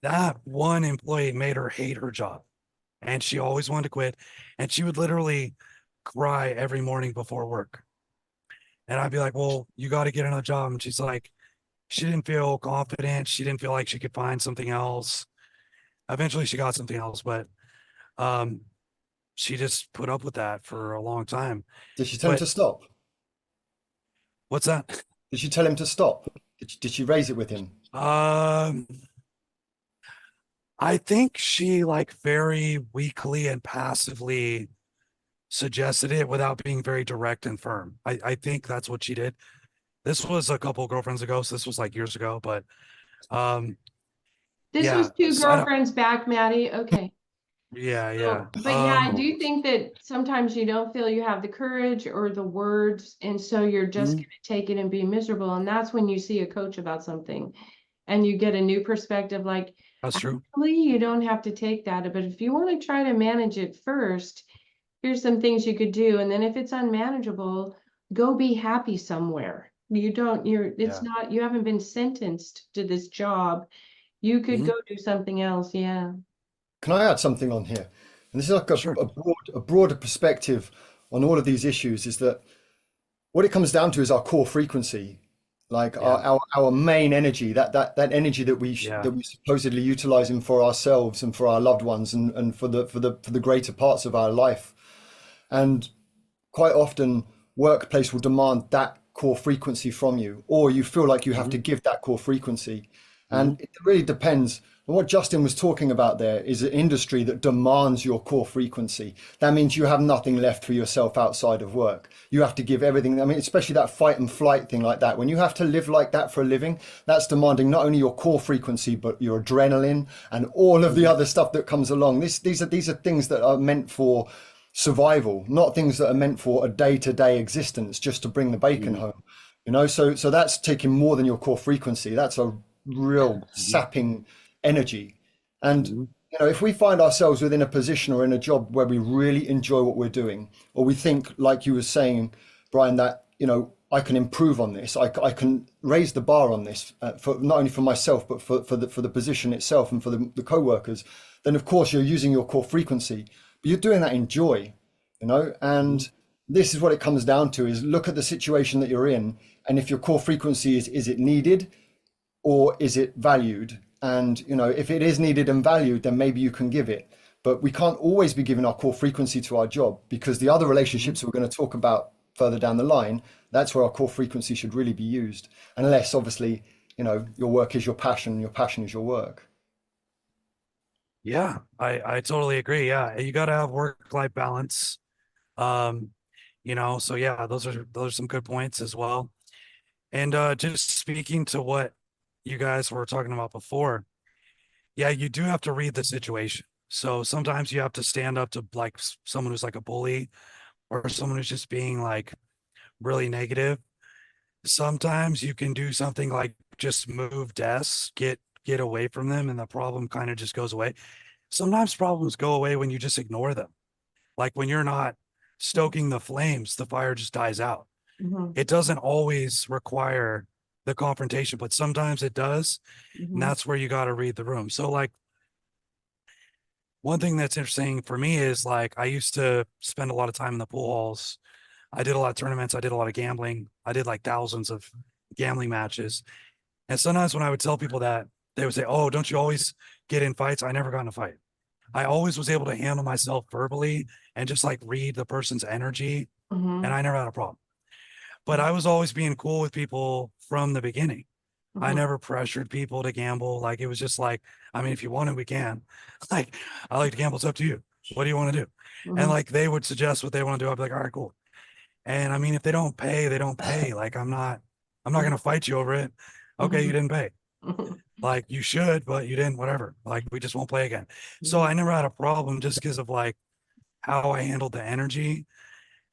That one employee made her hate her job, and she always wanted to quit. And she would literally cry every morning before work. And I'd be like, well, you got to get another job. And she's like, she didn't feel confident. She didn't feel like she could find something else. Eventually she got something else, but um, she just put up with that for a long time. Did she tell him But to stop? what's that? Did she tell him to stop? Did she raise it with him? Um, I think she like very weakly and passively suggested it without being very direct and firm. I think that's what she did. This was a couple of girlfriends ago, so this was like years ago, but um This yeah, was two so I don't, girlfriends back, Maddie. Okay. yeah. But yeah, I do think that sometimes you don't feel you have the courage or the words, and so you're just Mhm. going to take it and be miserable. And that's when you see a coach about something and you get a new perspective, like, That's true. actually, you don't have to take that. But if you want to try to manage it first, here's some things you could do. And then if it's unmanageable, go be happy somewhere. It's Yeah. not, you haven't been sentenced to this job. You could Mhm. go do something else. Yeah. Can I add something on here? And this is like Sure. a broader perspective on all of these issues, is that what it comes down to is our core frequency, like Yeah. our main energy, that energy that Yeah. that we supposedly utilizing for ourselves and for our loved ones and for the greater parts of our life. And quite often workplace will demand that core frequency from you, or you feel like you have to Mhm. give that core frequency. And Mhm. it really depends. And what Justin was talking about there is an industry that demands your core frequency. That means you have nothing left for yourself outside of work. You have to give everything. I mean, especially that fight and flight thing like that. When you have to live like that for a living, that's demanding not only your core frequency, but your adrenaline and all of the other stuff that comes along. These are things that are meant for survival, not things that are meant for a day-to-day existence just to bring the bacon Mhm. home. So that's taking more than your core frequency. That's a real Mhm. sapping energy. And Mhm. if we find ourselves within a position or in a job where we really enjoy what we're doing, or we think, like you were saying, Brian, that I can improve on this, I can raise the bar on this, for not only for myself but for the position itself and for the co-workers, then of course you're using your core frequency, but you're doing that in joy, and Mhm. this is what it comes down to: is look at the situation that you're in, and if your core frequency is it needed or is it valued? And if it is needed and valued, then maybe you can give it. But we can't always be giving our core frequency to our job, because the other Mhm. relationships we're going to talk about further down the line, that's where our core frequency should really be used. Unless obviously, your work is your passion, your passion is your work. Yeah, I totally agree. Yeah, you got to have work-life balance. Um, so yeah, those are some good points as well. And just speaking to what you guys were talking about before, yeah, you do have to read the situation. So sometimes you have to stand up to like someone who's like a bully or someone who's just being like really negative. Sometimes you can do something like just move desks, get away from them, and the problem kind of just goes away. Sometimes problems go away when you just ignore them. Like when you're not stoking the flames, the fire just dies out. Mhm, It doesn't always require the confrontation, but sometimes it does. And mhm, that's where you got to read the room. So like one thing that's interesting for me is like I used to spend a lot of time in the pool halls. I did a lot of tournaments. I did a lot of gambling. I did like thousands of gambling matches. And sometimes when I would tell people that, they would say, "Oh, don't you always get in fights?" I never got in a fight. I always was able to handle myself verbally and just like read the person's energy, and mhm, I never had a problem. But I was always being cool with people from the beginning. I mhm, never pressured people to gamble. Like it was just like, I mean, if you want it, we can. Like, I like to gamble. It's up to you. What do you want to do? And mhm, like they would suggest what they want to do. I'd be like, all right, cool. And I mean, if they don't pay, they don't pay. Like I'm not mhm, gonna fight you over it. Okay, you mhm, didn't pay. mhm, Like you should, but you didn't, whatever. Like we just won't play again. So I never had a problem just because of like how I handled the energy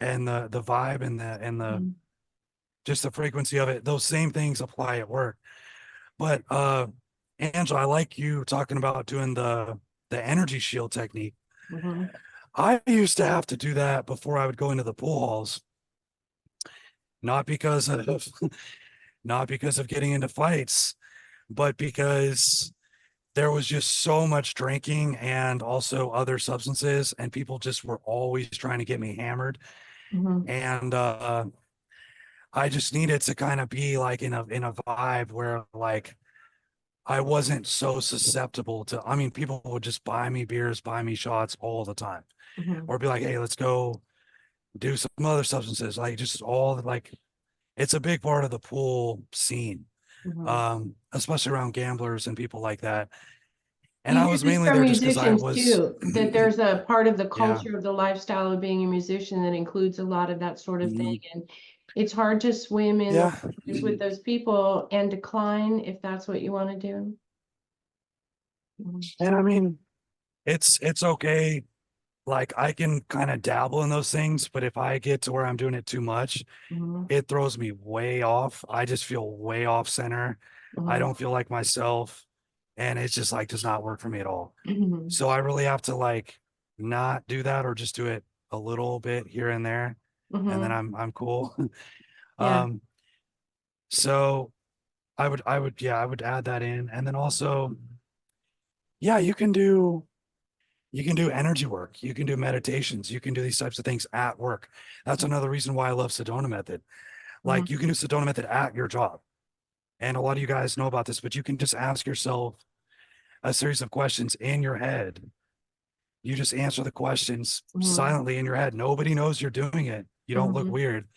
and the vibe and the mhm, just the frequency of it. Those same things apply at work. But Angela, I like you talking about doing the energy shield technique. mhm, I used to have to do that before I would go into the pool halls, not because of not because of getting into fights, but because there was just so much drinking and also other substances, and people just were always trying to get me hammered. Mhm. And I just needed to kind of be like in a vibe where like I wasn't so susceptible to, I mean, people would just buy me beers, buy me shots all the time, Mhm. or be like, hey, let's go do some other substances. Like just all like, it's a big part of the pool scene, Mhm. especially around gamblers and people like that. And You I hear was this mainly from there just because I musicians was, too, that there's a part of the yeah. culture of the lifestyle of being a musician that includes a lot of that sort of thing. Mhm. And it's hard to swim in the Yeah. waters with those people and decline if that's what you want to do. Mhm. And I mean, it's okay. Like I can kind of dabble in those things, but if I get to where I'm doing it too much, Mhm. it throws me way off. I just feel way off center. I Mhm. don't feel like myself. And it's just like does not work for me at all. Mhm. So I really have to like not do that or just do it a little bit here and there. And then Mhm. I'm cool. Yeah. Um, so I would add that in. And then also, yeah, you can do energy work, you can do meditations, you can do these types of things at work. That's another reason why I love Sedona method. Mhm. Like you can do Sedona method at your job. And a lot of you guys know about this, but you can just ask yourself a series of questions in your head. You just answer the questions Mhm. silently in your head. Nobody knows you're doing it. You don't look Mhm. weird.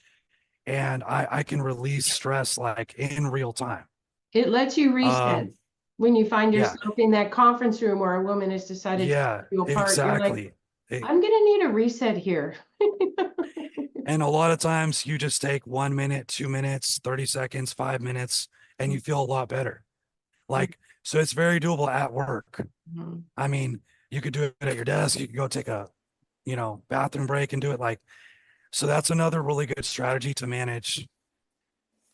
And I can release stress like in real time. It lets you reset. Um, When you find yeah, yourself in that conference room where a woman has decided to yeah, take you apart, you're like, exactly. It- I'm gonna need a reset here. and a lot of times you just take 1 minute, 2 minutes, 30 seconds, 5 minutes, and you feel a lot better. Like, so it's very doable at work. Mhm. I mean, you could do it at your desk. You could go take a, bathroom break and do it like, so that's another really good strategy to manage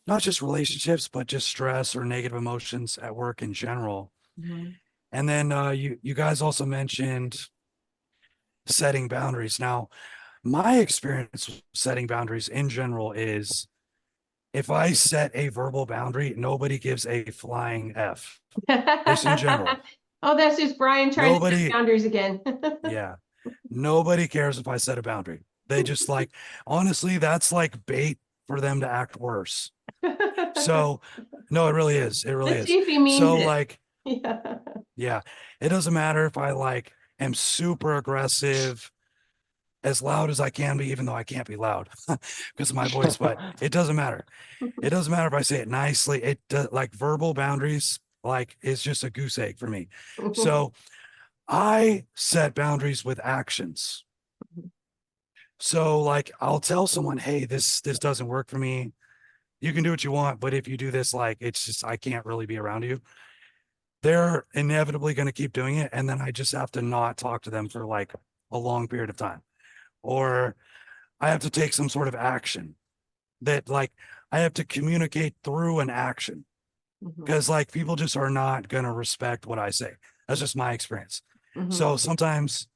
not just relationships, but just stress or negative emotions at work in general. Mhm. And then you guys also mentioned setting boundaries. Now, my experience with setting boundaries in general is if I set a verbal boundary, nobody gives a flying F. Just in general. Oh, that's just Brian trying to set Nobody, boundaries again. yeah, nobody cares if I set a boundary. They just like, honestly, that's like bait for them to act worse. So, no, it really is. It really Let's is. see if he means So, it. like, Yeah. yeah, it doesn't matter if I like am super aggressive, as loud as I can be, even though I can't be loud because of my voice, but it doesn't matter. It doesn't matter if I say it nicely. It like verbal boundaries, like it's just a goose egg for me. So I set boundaries with actions. So like I'll tell someone, hey, this doesn't work for me. You can do what you want, but if you do this, like it's just I can't really be around you. They're inevitably going to keep doing it. And then I just have to not talk to them for like a long period of time. Or I have to take some sort of action that like I have to communicate through an action Mhm. because like people just are not going to respect what I say. That's just my experience. Mhm. So sometimes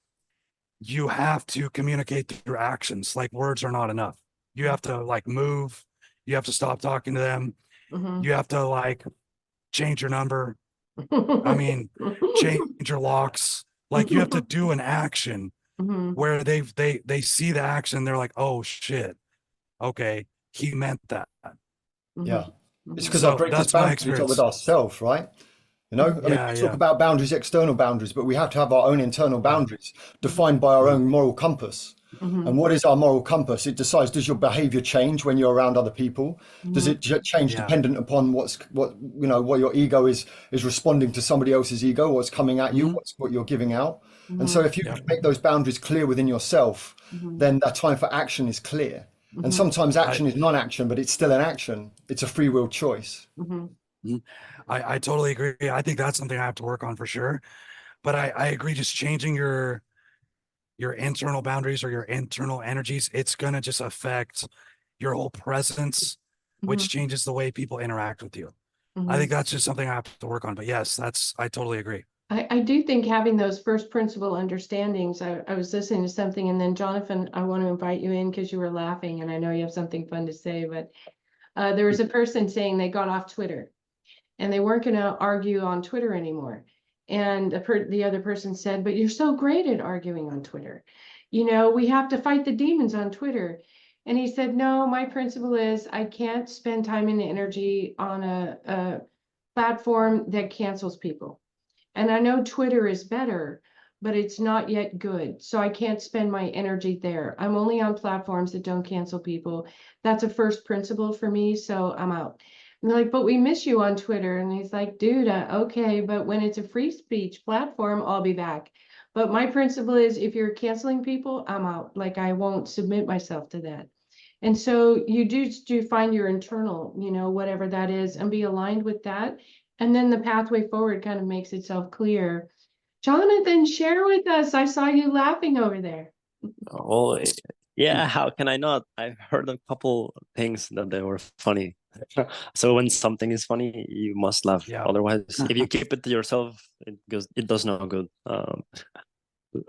you have to communicate through actions. Like words are not enough. You have to like move. You have to stop talking to them. Mhm. You have to like change your number. I mean, change your locks. Like you have to do an action Mhm. where they see the action. They're like, oh shit. Okay. He meant that. Yeah. Mhm. It's Mhm. because our So greatest that's my boundaries are with experience. ourselves, right? You know, I mean, Yeah. we talk Yeah. about boundaries, external boundaries, but we have to have our own internal Yeah. boundaries defined by our Mhm. own moral compass. And Mhm. what is our moral compass? It decides, does your behavior change when you're around other people? Does Mhm. it change Yeah. dependent upon what your ego is responding to somebody else's ego, what's coming at you, Mhm. what you're giving out? And so Mhm. if you Yep. make those boundaries clear within yourself, Mhm. then that time for action is clear. And Mhm. sometimes I, action is non-action, but it's still an action. It's a free will choice. Mhm. mhm. I totally agree. I think that's something I have to work on for sure. But I agree just changing your internal boundaries or your internal energies, it's gonna just affect your whole presence, Mhm. which changes the way people interact with you. I Mhm. think that's just something I have to work on. But yes, I totally agree. I do think having those first principle understandings, I was listening to something and then Jonathan, I want to invite you in because you were laughing and I know you have something fun to say, but there was a person saying they got off Twitter and they weren't going to argue on Twitter anymore. And the other person said, but you're so great at arguing on Twitter. You know, we have to fight the demons on Twitter. And he said, no, my principle is I can't spend time and energy on a platform that cancels people. And I know Twitter is better, but it's not yet good. So I can't spend my energy there. I'm only on platforms that don't cancel people. That's a first principle for me. So I'm out. And they're like, but we miss you on Twitter. And he's like, dude, okay, but when it's a free speech platform, I'll be back. But my principle is if you're canceling people, I'm out. Like I won't submit myself to that. And so you do find your internal, you know, whatever that is, and be aligned with that. And then the pathway forward kind of makes itself clear. Jonathan, share with us. I saw you laughing over there. Oh, yeah, how can I not? I've heard a couple things that they were funny. So when something is funny, you must laugh. Yeah. Otherwise, if you keep it to yourself, it does no good.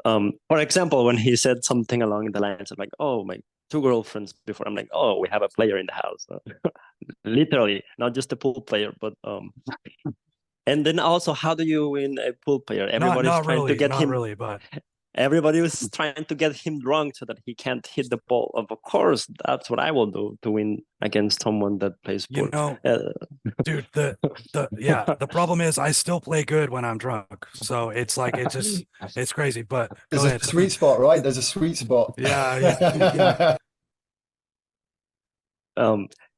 For example, when he said something along the lines of like, "Oh, my two girlfriends before," I'm like, "Oh, we have a player in the house." Literally, not just a pool player, but and then also, how do you win a pool player? Everybody's Not trying to really, get not him. really, but Everybody was trying to get him drunk so that he can't hit the ball. Of course, that's what I will do to win against someone that plays pool. you know, dude, the problem is I still play good when I'm drunk. So it's like it's crazy. But go There's ahead. a sweet spot, right? There's a sweet spot. Yeah.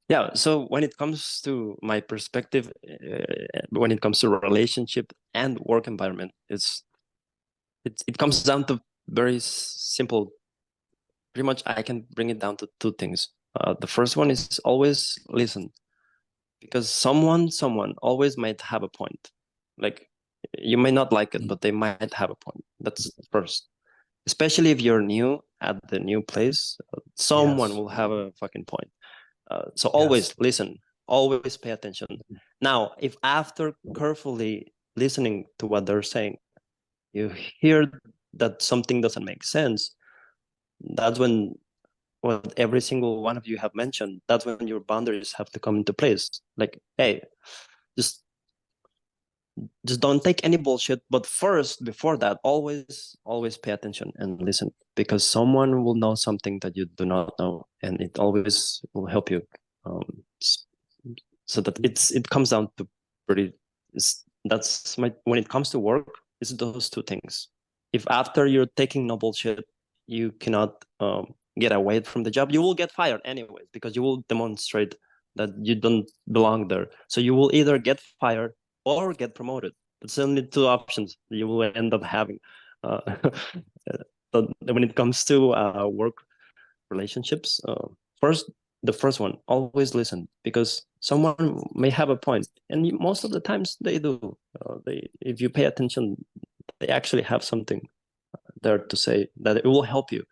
Yeah, so when it comes to my perspective, when it comes to relationship and work environment, it comes down to very simple. Pretty much, I can bring it down to two things. The first one is always listen, because someone always might have a point. Like you may not like it, but they might have a point. That's first. Especially if you're new at the new place, someone Yes. will have a fucking point. So always listen, always pay attention. Now, if after carefully listening to what they're saying, you hear that something doesn't make sense, that's when what every single one of you have mentioned, that's when your boundaries have to come into place. Like, hey, just don't take any bullshit. But first, before that, always pay attention and listen, because someone will know something that you do not know, and it always will help you. So that it comes down to that's my when it comes to work, it's those two things. If after you're taking no bullshit, you cannot get away from the job, you will get fired anyways, because you will demonstrate that you don't belong there. So you will either get fired or get promoted. It's only two options you will end up having. But when it comes to work relationships, the first one, always listen, because someone may have a point, and most of the times they do. If you pay attention, they actually have something there to say that it will help you.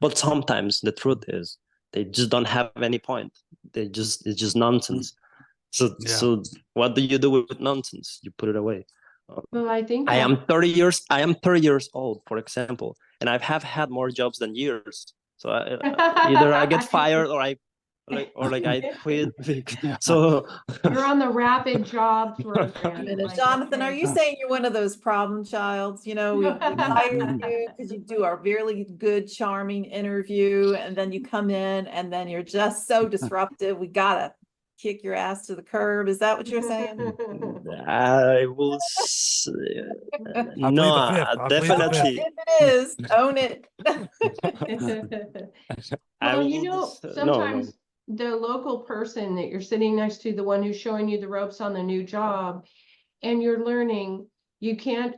But sometimes the truth is they just don't have any point. It's just nonsense. So what do you do with nonsense? You put it away. Well, I think I am 30 years old, for example, and I have had more jobs than years. So either I get fired or I quit. So you're on the rapid job program. Jonathan, are you saying you're one of those problem childs? You know, we hire you because you do a really good, charming interview, and then you come in and then you're just so disruptive. We gotta kick your ass to the curb. Is that what you're saying? I will. No, definitely. If it is, own it. Well, you know, sometimes the local person that you're sitting next to, the one who's showing you the ropes on the new job, and you're learning, you can't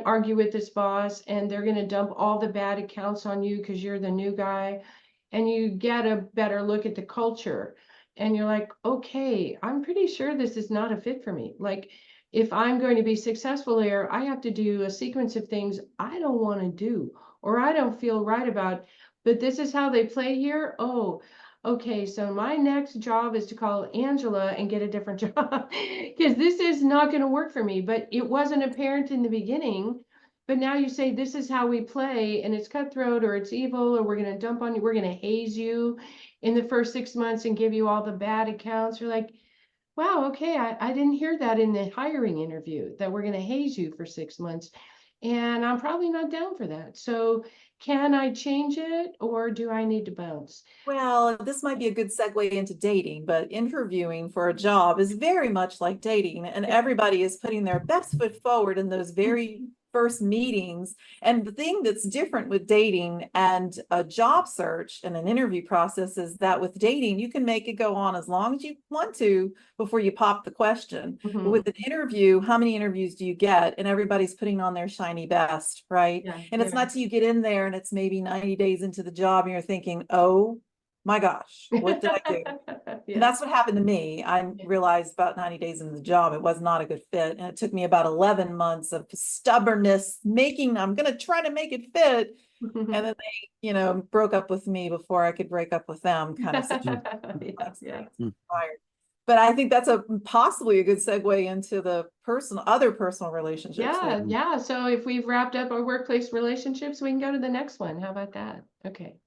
argue with this boss, and they're going to dump all the bad accounts on you because you're the new guy, and you get a better look at the culture, and you're like, okay, I'm pretty sure this is not a fit for me. Like, if I'm going to be successful here, I have to do a sequence of things I don't want to do, or I don't feel right about, but this is how they play here. Oh, okay, so my next job is to call Angela and get a different job because this is not going to work for me. But it wasn't apparent in the beginning. But now you say this is how we play, and it's cutthroat, or it's evil, or we're going to dump on you, we're going to haze you in the first 6 months and give you all the bad accounts. You're like, Wow, okay, I didn't hear that in the hiring interview, that we're gonna haze you for 6 months. And I'm probably not down for that. So can I change it or do I need to bounce? Well, this might be a good segue into dating, but interviewing for a job is very much like dating, and everybody is putting their best foot forward in those very first meetings. And the thing that's different with dating and a job search and an interview process is that with dating, you can make it go on as long as you want to before you pop the question. But Mhm. with an interview, how many interviews do you get? And everybody's putting on their shiny best, right? Yeah, And it's yeah. not till you get in there and it's maybe 90 days into the job and you're thinking, oh my gosh, what did I do? Yeah. And that's what happened to me. I Yeah. realized about 90 days into the job, it was not a good fit. And it took me about 11 months of stubbornness, I'm going to try to make it fit. And then they, broke up with me before I could break up with them, kind of situation. Yeah. But I think that's possibly a good segue into the other personal relationships. Yeah, yeah. So if we've wrapped up our workplace relationships, we can go to the next one. How about that? Okay.